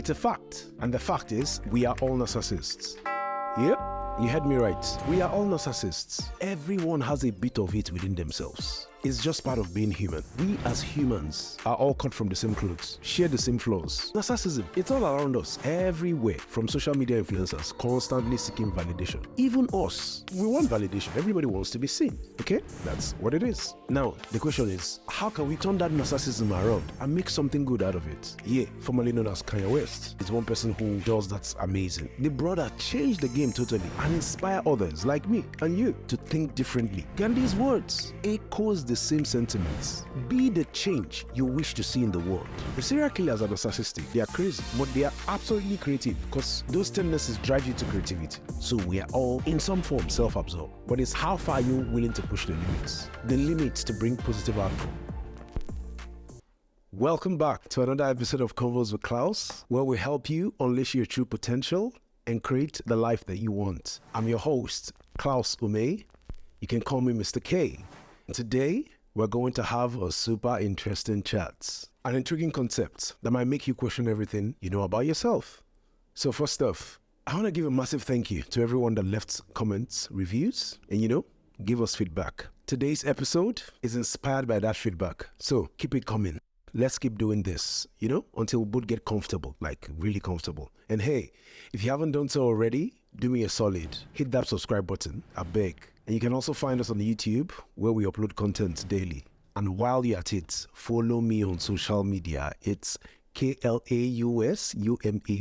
It's a fact. And the fact is, we are all narcissists. Yep, you heard me right. We are all narcissists. Everyone has a bit of it within themselves. It's just part of being human. We as humans are all cut from the same clothes, share the same flaws. Narcissism, it's all around us, everywhere, from social media influencers, constantly seeking validation. Even us, we want validation. Everybody wants to be seen, okay? That's what it is. Now, the question is, how can we turn that narcissism around and make something good out of it? Yeah, formerly known as Kanye West, is one person who does that's amazing. The brother changed the game totally and inspire others like me and you to think differently. Gandhi's words echoes the same sentiments. Be the change you wish to see in the world. The serial killers are narcissistic. They are crazy, but they are absolutely creative because those tendencies drive you to creativity. So we are all in some form self-absorbed, but it's how far are you willing to push the limits to bring positive outcome. Welcome back to another episode of Konvos With Klaus, where we help you unleash your true potential and create the life that you want. I'm your host, Klaus Ume. You can call me Mr. K. Today, we're going to have a super interesting chat, an intriguing concept that might make you question everything you know about yourself. So first off, I want to give a massive thank you to everyone that left comments, reviews, and give us feedback. Today's episode is inspired by that feedback, so keep it coming. Let's keep doing this, until we both get comfortable, like really comfortable. And hey, if you haven't done so already, do me a solid. Hit that subscribe button, I beg. And you can also find us on YouTube, where we upload content daily. And while you're at it, follow me on social media. It's KLAUSUME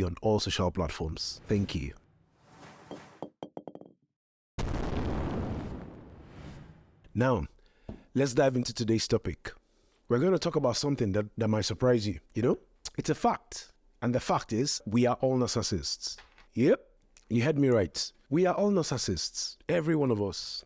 on all social platforms. Thank you. Now, let's dive into today's topic. We're going to talk about something that might surprise you. It's a fact. And the fact is, we are all narcissists. Yep, you heard me right. We are all narcissists, every one of us.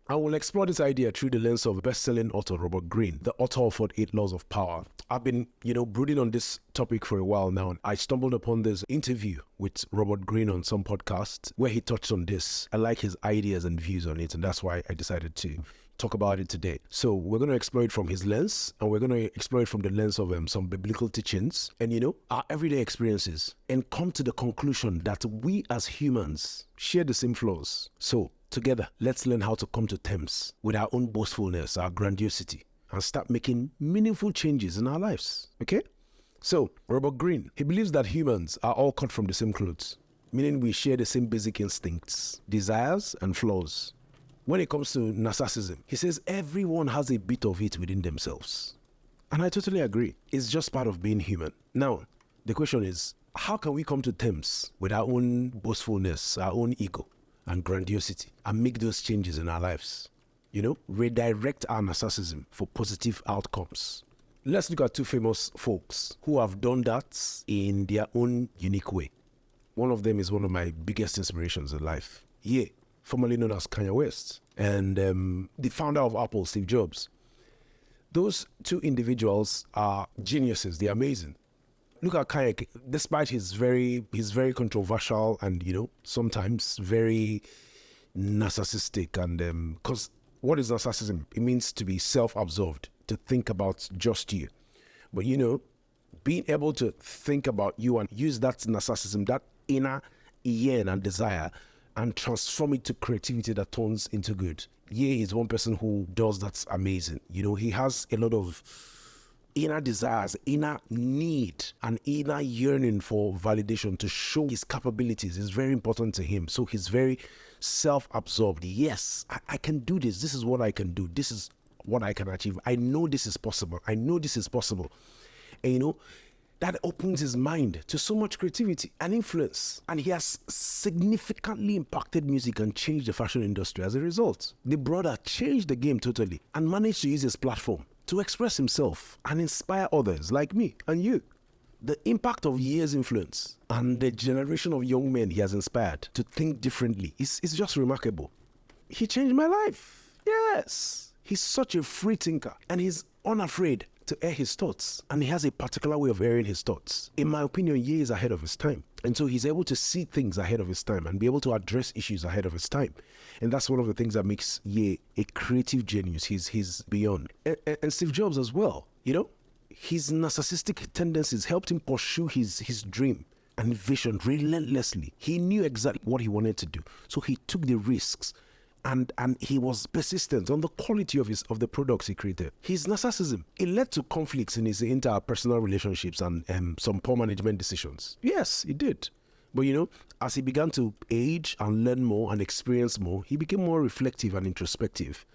I will explore this idea through the lens of best-selling author Robert Greene, the author of 8 Laws of Power. I've been, brooding on this topic for a while now. I stumbled upon this interview with Robert Greene on some podcast where he touched on this. I like his ideas and views on it, and that's why I decided to talk about it today. So we're going to explore it from his lens, and we're going to explore it from the lens of some biblical teachings and, our everyday experiences, and come to the conclusion that we as humans share the same flaws. So together, let's learn how to come to terms with our own boastfulness, our grandiosity, and start making meaningful changes in our lives, okay? So, Robert Greene, he believes that humans are all cut from the same clothes, meaning we share the same basic instincts, desires, and flaws. When it comes to narcissism, he says everyone has a bit of it within themselves. And I totally agree. It's just part of being human. Now, the question is, how can we come to terms with our own boastfulness, our own ego, and grandiosity, and make those changes in our lives? Redirect our narcissism for positive outcomes. Let's look at 2 famous folks who have done that in their own unique way. One of them is one of my biggest inspirations in life. Yeah, formerly known as Kanye West, and the founder of Apple, Steve Jobs. Those 2 individuals are geniuses. They're amazing. Look at Kanye. Despite he's very controversial and sometimes very narcissistic, and because what is narcissism? It means to be self-absorbed, to think about just you. But being able to think about you and use that narcissism, that inner yen and desire, and transform it to creativity that turns into good. Yeah, he's one person who does that's amazing. He has a lot of inner desires, inner need, and inner yearning for validation to show his capabilities is very important to him. So he's very self-absorbed. Yes, I can do this. This is what I can do. This is what I can achieve. I know this is possible. I know this is possible. And that opens his mind to so much creativity and influence. And he has significantly impacted music and changed the fashion industry as a result. The brother changed the game totally and managed to use his platform to express himself and inspire others like me and you. The impact of years' influence and the generation of young men he has inspired to think differently is just remarkable. He changed my life. Yes. He's such a free thinker, and he's unafraid to air his thoughts, and he has a particular way of airing his thoughts. In my opinion, years ahead of his time. And so he's able to see things ahead of his time and be able to address issues ahead of his time. And that's one of the things that makes Ye a creative genius. He's beyond. And Steve Jobs as well, his narcissistic tendencies helped him pursue his dream and vision relentlessly. He knew exactly what he wanted to do. So he took the risks and he was persistent on the quality of the products he created. His narcissism, it led to conflicts in his interpersonal relationships and some poor management decisions. Yes, it did. But as he began to age and learn more and experience more, he became more reflective and introspective.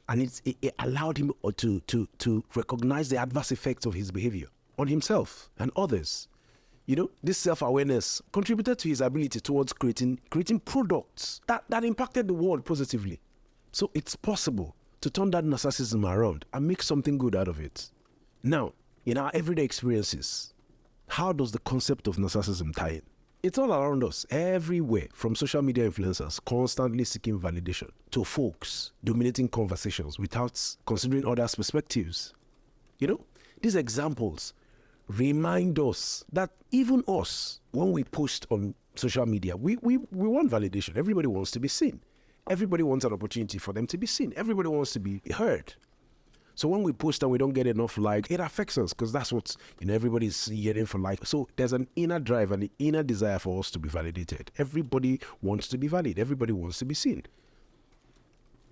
And it allowed him to recognize the adverse effects of his behavior on himself and others. This self-awareness contributed to his ability towards creating products that impacted the world positively. So it's possible to turn that narcissism around and make something good out of it. Now, in our everyday experiences, how does the concept of narcissism tie in? It's all around us, everywhere, from social media influencers constantly seeking validation to folks dominating conversations without considering others' perspectives. These examples remind us that even us, when we post on social media, we want validation. Everybody wants to be seen. Everybody wants an opportunity for them to be seen. Everybody wants to be heard. So when we post and we don't get enough likes, it affects us because that's what everybody's yearning for likes. So there's an inner drive and an inner desire for us to be validated. Everybody wants to be valid. Everybody wants to be seen.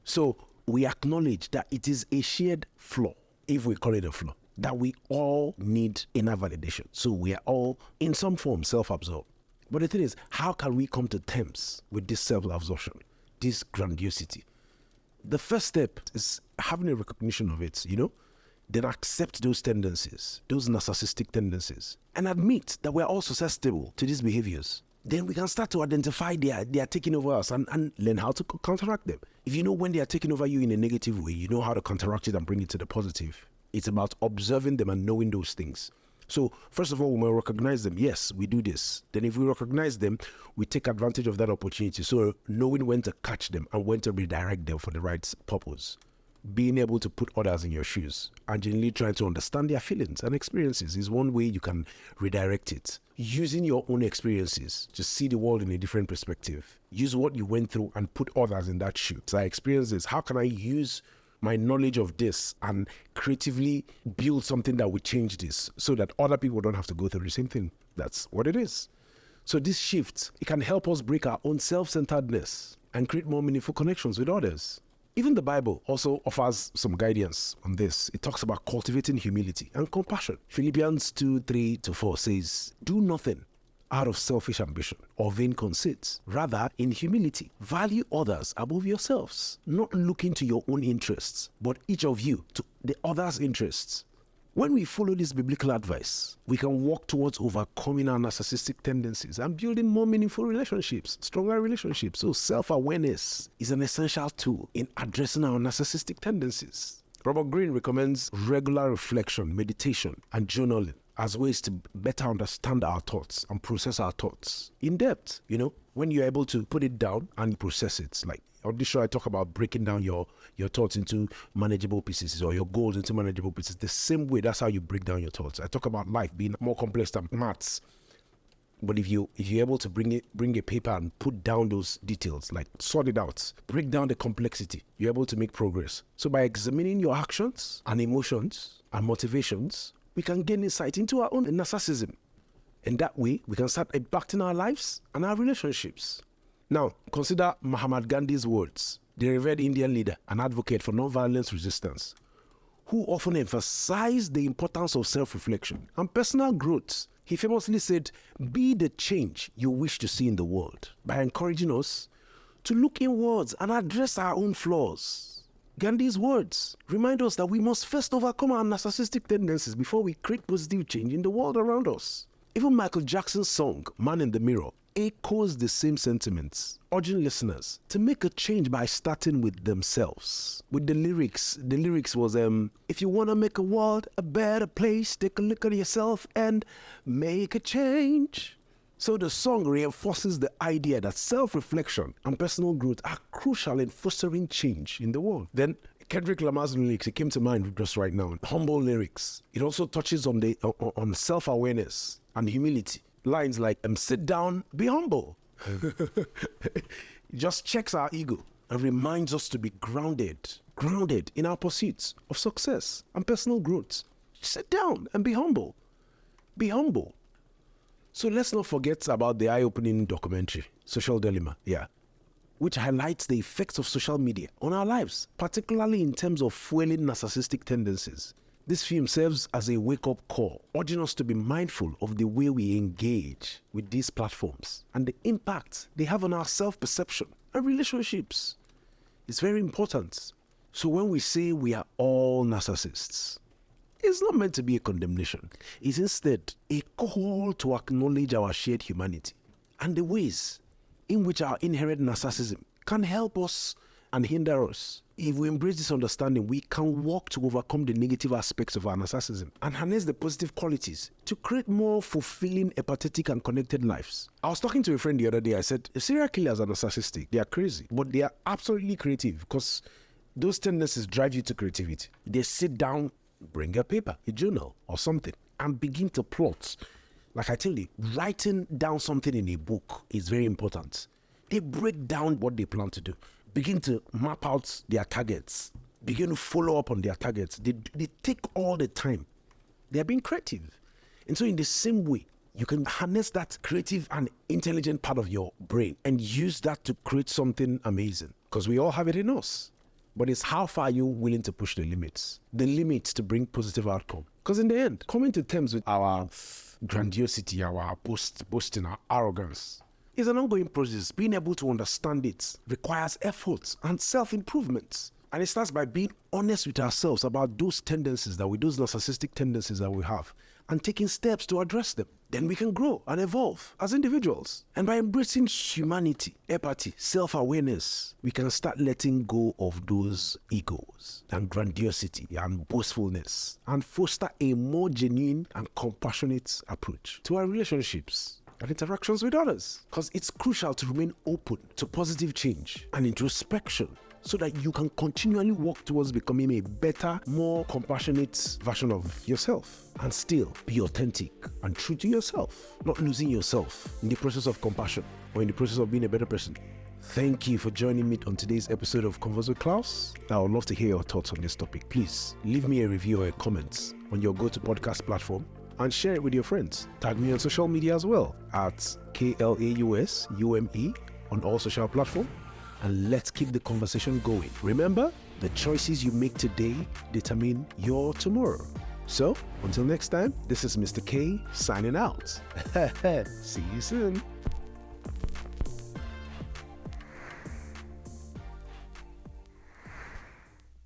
So we acknowledge that it is a shared flaw, if we call it a flaw, that we all need inner validation. So we are all, in some form, self-absorbed. But the thing is, how can we come to terms with this self-absorption, this grandiosity? The first step is having a recognition of it, then accept those tendencies, those narcissistic tendencies, and admit that we're all susceptible to these behaviors. Then we can start to identify they are taking over us and learn how to counteract them. If you know when they are taking over you in a negative way, you know how to counteract it and bring it to the positive. It's about observing them and knowing those things. So first of all, when we recognize them, yes, we do this. Then if we recognize them, we take advantage of that opportunity. So knowing when to catch them and when to redirect them for the right purpose. Being able to put others in your shoes and genuinely trying to understand their feelings and experiences is one way you can redirect it. Using your own experiences to see the world in a different perspective. Use what you went through and put others in that shoe. So I experienced this. How can I use my knowledge of this and creatively build something that would change this so that other people don't have to go through the same thing? That's what it is. So this shift, it can help us break our own self-centeredness and create more meaningful connections with others. Even the Bible also offers some guidance on this. It talks about cultivating humility and compassion. Philippians 2:3-4 says, "Do nothing out of selfish ambition or vain conceit. Rather, in humility, value others above yourselves, not looking to your own interests, but each of you to the other's interests." When we follow this biblical advice, we can walk towards overcoming our narcissistic tendencies and building more meaningful relationships, stronger relationships. So self-awareness is an essential tool in addressing our narcissistic tendencies. Robert Greene recommends regular reflection, meditation, and journaling as ways to better understand our thoughts and process our thoughts in depth. When you're able to put it down and process it. Like on this show, I talk about breaking down your thoughts into manageable pieces or your goals into manageable pieces. The same way, that's how you break down your thoughts. I talk about life being more complex than maths. But if you're able to bring a paper and put down those details, like sort it out, break down the complexity, you're able to make progress. So by examining your actions and emotions and motivations, we can gain insight into our own narcissism. And that way, we can start impacting our lives and our relationships. Now, consider Mahatma Gandhi's words, the revered Indian leader and advocate for nonviolence resistance, who often emphasized the importance of self-reflection and personal growth. He famously said, "Be the change you wish to see in the world," by encouraging us to look inwards and address our own flaws. Gandhi's words remind us that we must first overcome our narcissistic tendencies before we create positive change in the world around us. Even Michael Jackson's song, "Man in the Mirror," echoes the same sentiments, urging listeners to make a change by starting with themselves. With the lyrics was, "If you want to make a world a better place, take a look at yourself and make a change." So the song reinforces the idea that self-reflection and personal growth are crucial in fostering change in the world. Then Kendrick Lamar's lyrics, it came to mind just right now. Humble lyrics. It also touches on self-awareness and humility. Lines like, "Sit down, be humble." It just checks our ego and reminds us to be grounded in our pursuits of success and personal growth. Sit down and be humble. Be humble. So let's not forget about the eye-opening documentary, Social Dilemma, which highlights the effects of social media on our lives, particularly in terms of fueling narcissistic tendencies. This film serves as a wake-up call, urging us to be mindful of the way we engage with these platforms and the impact they have on our self-perception and relationships. It's very important. So when we say we are all narcissists, it's not meant to be a condemnation. It's instead a call to acknowledge our shared humanity and the ways in which our inherent narcissism can help us and hinder us. If we embrace this understanding, we can work to overcome the negative aspects of our narcissism and harness the positive qualities to create more fulfilling, empathetic, and connected lives. I was talking to a friend the other day. I said, serial killers are narcissistic. They are crazy, but they are absolutely creative because those tendencies drive you to creativity. They sit down, bring a paper, a journal, or something, and begin to plot. Like I tell you, writing down something in a book is very important. They break down what they plan to do, begin to map out their targets, begin to follow up on their targets. They take all the time. They are being creative. And so in the same way, you can harness that creative and intelligent part of your brain and use that to create something amazing, because we all have it in us. But it's how far you're willing to push the limits to bring positive outcome. Because in the end, coming to terms with our grandiosity, our boasting, our arrogance is an ongoing process. Being able to understand it requires efforts and self-improvement. And it starts by being honest with ourselves about those narcissistic tendencies that we have, and taking steps to address them. Then we can grow and evolve as individuals. And by embracing humanity, empathy, self-awareness, we can start letting go of those egos and grandiosity and boastfulness and foster a more genuine and compassionate approach to our relationships and interactions with others. Because it's crucial to remain open to positive change and introspection, so that you can continually work towards becoming a better, more compassionate version of yourself, and still be authentic and true to yourself, not losing yourself in the process of compassion or in the process of being a better person. Thank you for joining me on today's episode of Konvos with Klaus. I would love to hear your thoughts on this topic. Please leave me a review or a comment on your go-to podcast platform and share it with your friends. Tag me on social media as well at KLAUSUME on all social platforms. And let's keep the conversation going. Remember, the choices you make today determine your tomorrow. So, until next time, this is Mr. K signing out. See you soon.